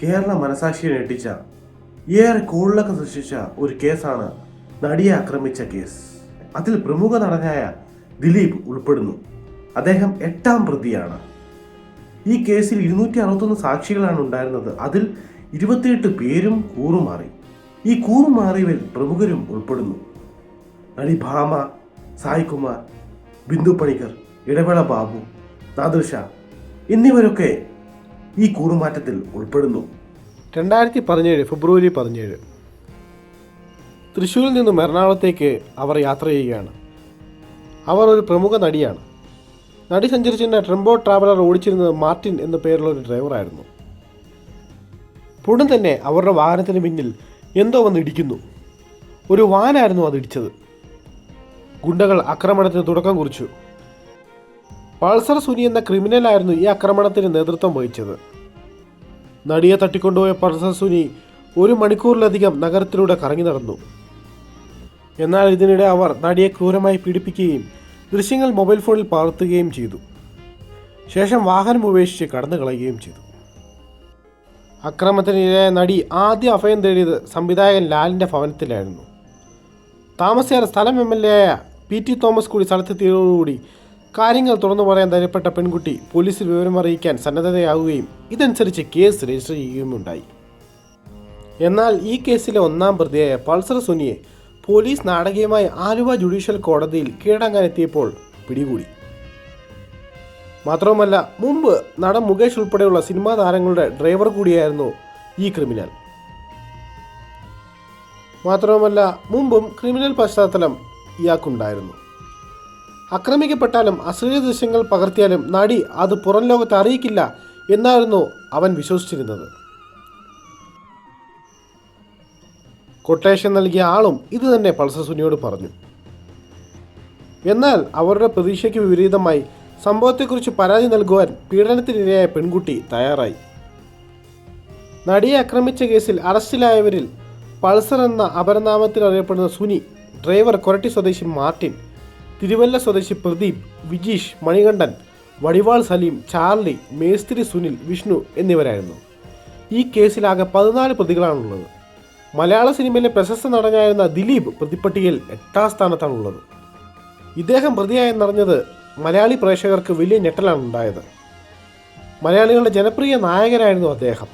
കേരള മനസാക്ഷിയെ ഞെട്ടിച്ച ഏറെ കോളിളക്കം സൃഷ്ടിച്ച ഒരു കേസാണ് നടിയെ ആക്രമിച്ച കേസ്. അതിൽ പ്രമുഖ നടനായ ദിലീപ് ഉൾപ്പെടുന്നു. അദ്ദേഹം 8ാം പ്രതിയാണ്. ഈ കേസിൽ 261 സാക്ഷികളാണ് ഉണ്ടായിരുന്നത്. അതിൽ 28 പേരും കൂറുമാറി. ഈ കൂറുമാറിയവരിൽ പ്രമുഖരും ഉൾപ്പെടുന്നു. നടി ഭാമ, സായ്കുമാർ, ബിന്ദു പണിക്കർ, ഇടവേള ബാബു, നാദിർ ഷാ എന്നിവരൊക്കെ ഈ കൂറുമാറ്റത്തിൽ ഉൾപ്പെടുന്നു. 2017 ഫെബ്രുവരി 17 തൃശ്ശൂരിൽ നിന്നും എറണാകുളത്തേക്ക് അവർ യാത്ര ചെയ്യുകയാണ്. അവർ ഒരു പ്രമുഖ നടിയാണ്. നടി സഞ്ചരിച്ചിരുന്ന ടെമ്പോ ട്രാവലർ ഓടിച്ചിരുന്നത് മാർട്ടിൻ എന്ന പേരുള്ള ഒരു ഡ്രൈവറായിരുന്നു. ഉടൻ തന്നെ അവരുടെ വാഹനത്തിന് പിന്നിൽ എന്തോ വന്ന് ഇടിക്കുന്നു. ഒരു വാനായിരുന്നു അത് ഇടിച്ചത്. ഗുണ്ടകൾ ആക്രമണത്തിന് തുടക്കം കുറിച്ചു. പൾസർ സുനി എന്ന ക്രിമിനലായിരുന്നു ഈ ആക്രമണത്തിന് നേതൃത്വം വഹിച്ചത്. നടിയെ തട്ടിക്കൊണ്ടുപോയ പൾസർ സുനി 1 മണിക്കൂറിലധികം നഗരത്തിലൂടെ കറങ്ങി നടന്നു. എന്നാൽ ഇതിനിടെ അവർ നടിയെ ക്രൂരമായി പീഡിപ്പിക്കുകയും ദൃശ്യങ്ങൾ മൊബൈൽ ഫോണിൽ പകർത്തുകയും ചെയ്തു. ശേഷം വാഹനം ഉപേക്ഷിച്ച് കടന്നു കളയുകയും ചെയ്തു. അക്രമത്തിനിരയായ നടി ആദ്യം അഭയം തേടിയത് സംവിധായകൻ ലാലിൻ്റെ ഭവനത്തിലായിരുന്നു. താമസിയാതെ സ്ഥലം MLA ആയ PT തോമസ് കൂടി സ്ഥലത്തെത്തിയതോടുകൂടി കാര്യങ്ങൾ തുറന്നു പറയാൻ ധൈര്യപ്പെട്ട പെൺകുട്ടി പോലീസിൽ വിവരം അറിയിക്കാൻ സന്നദ്ധതയാവുകയും ഇതനുസരിച്ച് കേസ് രജിസ്റ്റർ ചെയ്യുകയും ഉണ്ടായി. എന്നാൽ ഈ കേസിലെ 1ാം പ്രതിയായ പൾസർ സുനിയെ പോലീസ് നാടകീയമായി ആലുവ ജുഡീഷ്യൽ കോടതിയിൽ കീഴടങ്ങാനെത്തിയപ്പോൾ പിടികൂടി. മാത്രവുമല്ല, മുമ്പ് നടൻ മുകേഷ് ഉൾപ്പെടെയുള്ള സിനിമാ താരങ്ങളുടെ ഡ്രൈവർ കൂടിയായിരുന്നു ഈ ക്രിമിനൽ. മാത്രവുമല്ല, മുമ്പും ക്രിമിനൽ പശ്ചാത്തലം ഇയാൾക്കുണ്ടായിരുന്നു. ആക്രമിക്കപ്പെട്ടാലും അശ്ലീല ദൃശ്യങ്ങൾ പകർത്തിയാലും നടി അത് പുറം ലോകത്തെ അറിയിക്കില്ല എന്നായിരുന്നു അവൻ വിശ്വസിച്ചിരുന്നത്. കൊട്ടേഷൻ നൽകിയ ആളും ഇത് തന്നെ പൾസർ സുനിയോട് പറഞ്ഞു. എന്നാൽ അവരുടെ പ്രതീക്ഷയ്ക്ക് വിപരീതമായി സംഭവത്തെക്കുറിച്ച് പരാതി നൽകുവാൻ പീഡനത്തിനിരയായ പെൺകുട്ടി തയ്യാറായി. നടിയെ ആക്രമിച്ച കേസിൽ അറസ്റ്റിലായവരിൽ പൾസർ എന്ന അപരനാമത്തിൽ അറിയപ്പെടുന്ന സുനി, ഡ്രൈവർ കൊരട്ടി സ്വദേശി മാർട്ടിൻ, തിരുവല്ല സ്വദേശി പ്രദീപ്, വിജീഷ്, മണികണ്ഠൻ, വടിവാൾ സലീം, ചാർലി, മേസ്ത്രി സുനിൽ, വിഷ്ണു എന്നിവരായിരുന്നു. ഈ കേസിലാകെ 14 പ്രതികളാണുള്ളത്. മലയാള സിനിമയിലെ പ്രശസ്ത നടനായിരുന്ന ദിലീപ് പ്രതിപ്പട്ടികയിൽ 8ാം സ്ഥാനത്താണുള്ളത്. ഇദ്ദേഹം പ്രതിയായെന്നറിഞ്ഞത് മലയാളി പ്രേക്ഷകർക്ക് വലിയ ഞെട്ടലാണ് ഉണ്ടായത്. മലയാളികളുടെ ജനപ്രിയ നായകനായിരുന്നു അദ്ദേഹം.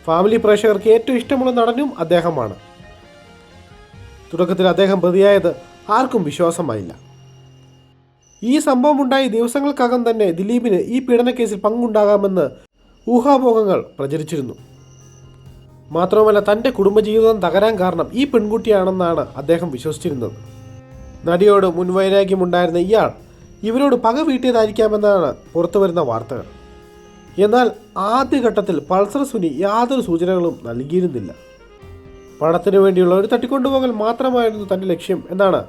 ഫാമിലി പ്രേക്ഷകർക്ക് ഏറ്റവും ഇഷ്ടമുള്ള നടനും അദ്ദേഹമാണ്. തുടക്കത്തിൽ അദ്ദേഹം പ്രതിയായത് ആർക്കും വിശ്വാസമായില്ല. ഈ സംഭവമുണ്ടായി ദിവസങ്ങൾക്കകം തന്നെ ദിലീപിന് ഈ പീഡനക്കേസിൽ പങ്കുണ്ടാകാമെന്ന് ഊഹാപോഹങ്ങൾ പ്രചരിച്ചിരുന്നു. മാത്രവുമല്ല, തൻ്റെ കുടുംബജീവിതം തകരാൻ കാരണം ഈ പെൺകുട്ടിയാണെന്നാണ് അദ്ദേഹം വിശ്വസിച്ചിരുന്നത്. നടിയോട് മുൻവൈരാഗ്യമുണ്ടായിരുന്ന ഇയാൾ ഇവരോട് പക വീട്ടിയതായിരിക്കാമെന്നാണ് പുറത്തുവരുന്ന വാർത്തകൾ. എന്നാൽ ആദ്യഘട്ടത്തിൽ പൾസർ സുനി യാതൊരു സൂചനകളും നൽകിയിരുന്നില്ല. പണത്തിനു വേണ്ടിയുള്ള ഒരു തട്ടിക്കൊണ്ടുപോകൽ മാത്രമായിരുന്നു തൻ്റെ ലക്ഷ്യം എന്നാണ്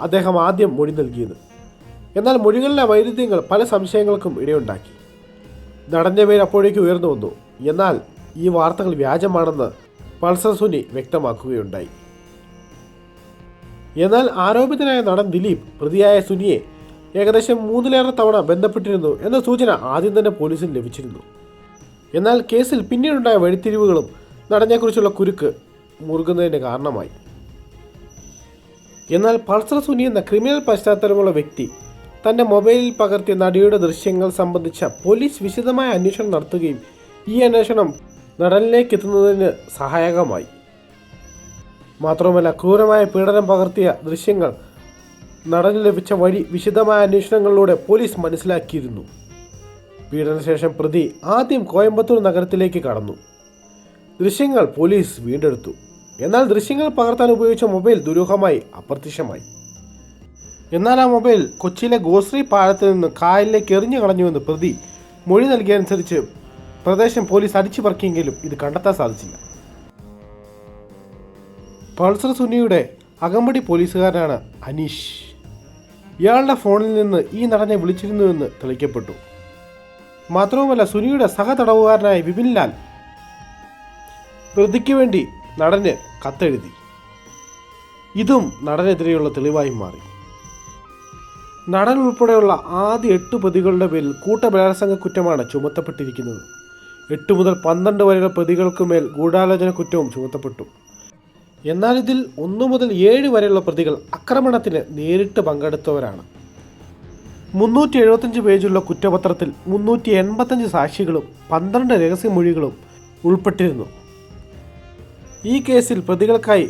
അദ്ദേഹം ആദ്യം മൊഴി നൽകിയത്. എന്നാൽ മൊഴികളിലെ വൈരുദ്ധ്യങ്ങൾ പല സംശയങ്ങൾക്കും ഇടയുണ്ടാക്കി. നടൻ്റെ പേര് അപ്പോഴേക്ക് ഉയർന്നു വന്നു. എന്നാൽ ഈ വാർത്തകൾ വ്യാജമാണെന്ന് പൾസർ സുനി വ്യക്തമാക്കുകയുണ്ടായി. എന്നാൽ ആരോപിതനായ നടൻ ദിലീപ് പ്രതിയായ സുനിയെ ഏകദേശം 3ലേറെ തവണ ബന്ധപ്പെട്ടിരുന്നു എന്ന സൂചന ആദ്യം തന്നെ പോലീസിന് ലഭിച്ചിരുന്നു. എന്നാൽ കേസിൽ പിന്നീടുണ്ടായ വഴിത്തിരിവുകളും നടനെക്കുറിച്ചുള്ള കുരുക്ക് മുറുകുന്നതിന് കാരണമായി. എന്നാൽ പൾസർ സുനി എന്ന ക്രിമിനൽ പശ്ചാത്തലമുള്ള വ്യക്തി തൻ്റെ മൊബൈലിൽ പകർത്തിയ നടിയുടെ ദൃശ്യങ്ങൾ സംബന്ധിച്ച പോലീസ് വിശദമായ അന്വേഷണം നടത്തുകയും ഈ അന്വേഷണം നടനിലേക്ക് എത്തുന്നതിന് സഹായകമായി. മാത്രവുമല്ല, ക്രൂരമായ പീഡനം പകർത്തിയ ദൃശ്യങ്ങൾ നടന് ലഭിച്ച വഴി വിശദമായ അന്വേഷണങ്ങളിലൂടെ പോലീസ് മനസ്സിലാക്കിയിരുന്നു. പീഡനശേഷം പ്രതി ആദ്യം കോയമ്പത്തൂർ നഗരത്തിലേക്ക് കടന്നു. ദൃശ്യങ്ങൾ പോലീസ് വീണ്ടെടുത്തു. എന്നാൽ ദൃശ്യങ്ങൾ പകർത്താൻ ഉപയോഗിച്ച മൊബൈൽ ദുരൂഹമായി അപ്രത്യക്ഷമായി. എന്നാൽ ആ മൊബൈൽ കൊച്ചിയിലെ ഗോശ്രീ പാലത്തിൽ നിന്ന് കായലിലേക്ക് എറിഞ്ഞു കളഞ്ഞുവെന്ന് പ്രതി മൊഴി നൽകിയനുസരിച്ച് പ്രദേശം പോലീസ് അടിച്ചു പറക്കിയെങ്കിലും ഇത് കണ്ടെത്താൻ സാധിച്ചില്ല. പൾസർ സുനിയുടെ അകമ്പടി പോലീസുകാരനാണ് അനീഷ്. ഇയാളുടെ ഫോണിൽ നിന്ന് ഈ നടനെ വിളിച്ചിരുന്നുവെന്ന് തെളിയിക്കപ്പെട്ടു. മാത്രവുമല്ല, സുനിയുടെ സഹതടവുകാരനായ വിപിൻ ലാൽ പ്രതിക്ക് വേണ്ടി നടന് കത്തെഴുതി. ഇതും നടനെതിരെയുള്ള തെളിവായി മാറി. നടൻ ഉൾപ്പെടെയുള്ള ആദ്യ 8 പ്രതികളുടെ പേരിൽ കൂട്ടബലാത്സംഗ കുറ്റമാണ് ചുമത്തപ്പെട്ടിരിക്കുന്നത്. 8 മുതൽ 12 വരെയുള്ള പ്രതികൾക്കുമേൽ ഗൂഢാലോചന കുറ്റവും ചുമത്തപ്പെട്ടു. എന്നാൽ ഇതിൽ 1 മുതൽ 7 വരെയുള്ള പ്രതികൾ ആക്രമണത്തിന് നേരിട്ട് പങ്കെടുത്തവരാണ്. 375 പേജുള്ള കുറ്റപത്രത്തിൽ 385 സാക്ഷികളും 12 രഹസ്യമൊഴികളും ഉൾപ്പെട്ടിരുന്നു. ഈ കേസിൽ പ്രതികൾക്കായി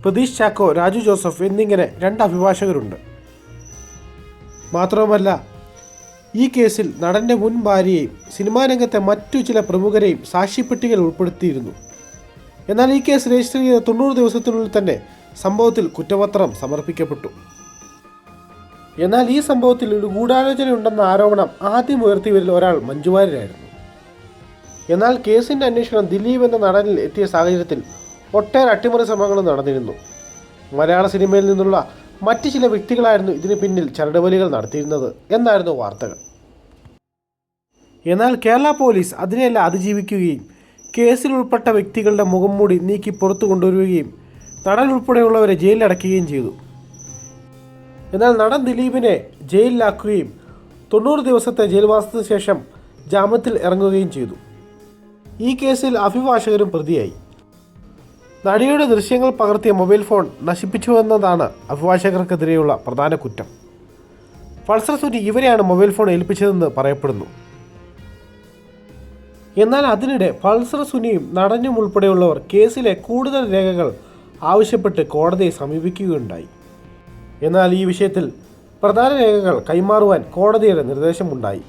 പ്രതീഷ് ചാക്കോ, രാജു ജോസഫ് എന്നിങ്ങനെ 2 അഭിഭാഷകരുണ്ട്. മാത്രവുമല്ല, ഈ കേസിൽ നടൻ്റെ മുൻ ഭാര്യയെയും സിനിമാ രംഗത്തെ മറ്റു ചില പ്രമുഖരെയും സാക്ഷിപ്പട്ടികയിൽ ഉൾപ്പെടുത്തിയിരുന്നു. എന്നാൽ ഈ കേസ് രജിസ്റ്റർ ചെയ്ത 90 ദിവസത്തിനുള്ളിൽ തന്നെ സംഭവത്തിൽ കുറ്റപത്രം സമർപ്പിക്കപ്പെട്ടു. എന്നാൽ ഈ സംഭവത്തിൽ ഒരു ഗൂഢാലോചനയുണ്ടെന്ന ആരോപണം ആദ്യം ഉയർത്തിയവരിൽ ഒരാൾ മഞ്ജു വാര്യരായിരുന്നു. എന്നാൽ കേസിൻ്റെ അന്വേഷണം ദിലീപ് എന്ന നടനിൽ എത്തിയ സാഹചര്യത്തിൽ ഒട്ടേറെ അട്ടിമറി ശ്രമങ്ങളും നടന്നിരുന്നു. മലയാള സിനിമയിൽ നിന്നുള്ള മറ്റ് ചില വ്യക്തികളായിരുന്നു ഇതിന് പിന്നിൽ ചരടുവലികൾ നടത്തിയിരുന്നത് എന്നായിരുന്നു വാർത്തകൾ. എന്നാൽ കേരള പോലീസ് അതിനെല്ലാം അതിജീവിക്കുകയും കേസിൽ ഉൾപ്പെട്ട വ്യക്തികളുടെ മുഖംമൂടി നീക്കി പുറത്തു കൊണ്ടുവരികയും നടൻ ഉൾപ്പെടെയുള്ളവരെ ജയിലിലടയ്ക്കുകയും ചെയ്തു. എന്നാൽ നടൻ ദിലീപിനെ ജയിലിലാക്കുകയും 90 ദിവസത്തെ ജയിൽവാസത്തിന് ശേഷം ജാമ്യത്തിൽ ഇറങ്ങുകയും ചെയ്തു. ഈ കേസിൽ അഭിഭാഷകരും പ്രതിയായി. നടിയുടെ ദൃശ്യങ്ങൾ പകർത്തിയ മൊബൈൽ ഫോൺ നശിപ്പിച്ചുവെന്നതാണ് അഭിഭാഷകർക്കെതിരെയുള്ള പ്രധാന കുറ്റം. പൾസർ സുനി ഇവരെയാണ് മൊബൈൽ ഫോൺ ഏൽപ്പിച്ചതെന്ന് പറയപ്പെടുന്നു. എന്നാൽ അതിനിടെ പൾസർ സുനിയും നടനും ഉൾപ്പെടെയുള്ളവർ കേസിലെ കൂടുതൽ രേഖകൾ ആവശ്യപ്പെട്ട് കോടതിയെ സമീപിക്കുകയുണ്ടായി. എന്നാൽ ഈ വിഷയത്തിൽ പ്രധാന രേഖകൾ കൈമാറുവാൻ കോടതിയുടെ നിർദ്ദേശമുണ്ടായി.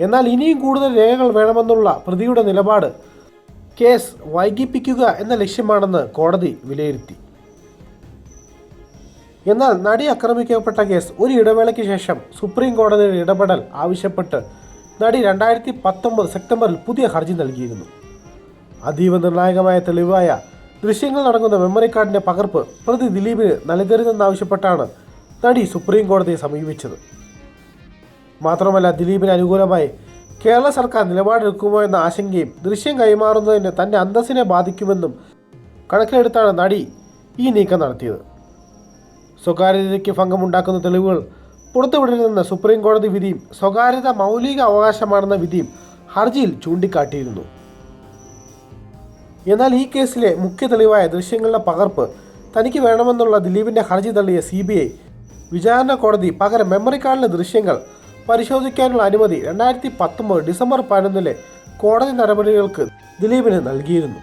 എന്നാൽ ഇനിയും കൂടുതൽ രേഖകൾ വേണമെന്നുള്ള പ്രതിയുടെ നിലപാട് കേസ് വൈകിപ്പിക്കുക എന്ന ലക്ഷ്യമാണെന്ന് കോടതി വിലയിരുത്തി. എന്നാൽ നടി ആക്രമിക്കപ്പെട്ട കേസ് ഒരു ഇടവേളയ്ക്ക് ശേഷം സുപ്രീം കോടതിയുടെ ഇടപെടൽ ആവശ്യപ്പെട്ട് നടി 2019 സെപ്റ്റംബറിൽ പുതിയ ഹർജി നൽകിയിരുന്നു. അതീവ നിർണായകമായ തെളിവായ ദൃശ്യങ്ങൾ അടങ്ങുന്ന മെമ്മറി കാർഡിൻ്റെ പകർപ്പ് പ്രതി ദിലീപിന് നൽകരുതെന്നാവശ്യപ്പെട്ടാണ് നടി സുപ്രീം കോടതിയെ സമീപിച്ചത്. മാത്രമല്ല, ദിലീപിന് അനുകൂലമായി കേരള സർക്കാർ നിലപാടെടുക്കുമോ എന്ന ആശങ്കയും ദൃശ്യം കൈമാറുന്നതിന് തൻ്റെ അന്തസ്സിനെ ബാധിക്കുമെന്നും കണക്കിലെടുത്താണ് നടി ഈ നീക്കം നടത്തിയത്. സ്വകാര്യതയ്ക്ക് ഭംഗമുണ്ടാക്കുന്ന തെളിവുകൾ പുറത്തുവിടരുതെന്ന സുപ്രീം കോടതി വിധിയും സ്വകാര്യത മൗലിക അവകാശമാണെന്ന വിധിയും ഹർജിയിൽ ചൂണ്ടിക്കാട്ടിയിരുന്നു. എന്നാൽ ഈ കേസിലെ മുഖ്യ തെളിവായ ദൃശ്യങ്ങളുടെ പകർപ്പ് തനിക്ക് വേണമെന്നുള്ള ദിലീപിൻ്റെ ഹർജി തള്ളിയ CBI വിചാരണ കോടതി പകരം മെമ്മറി കാർഡിലെ ദൃശ്യങ്ങൾ പരിശോധിക്കാനുള്ള അനുമതി 2019 ഡിസംബർ 11 കോടതി നടപടികൾക്ക് ദിലീപിന് നൽകിയിരുന്നു.